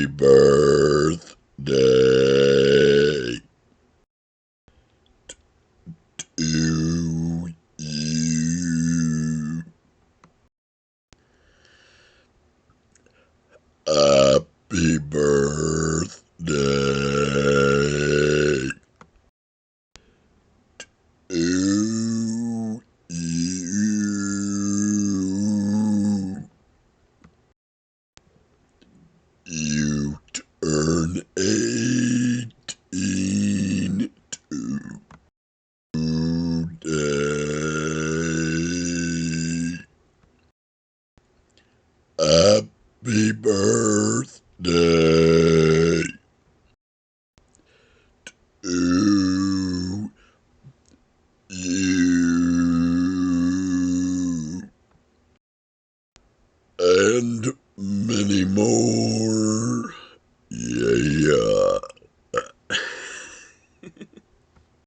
birthday to you. Happy birthday to you. You turn 18 today. Happy birthday to you and many more.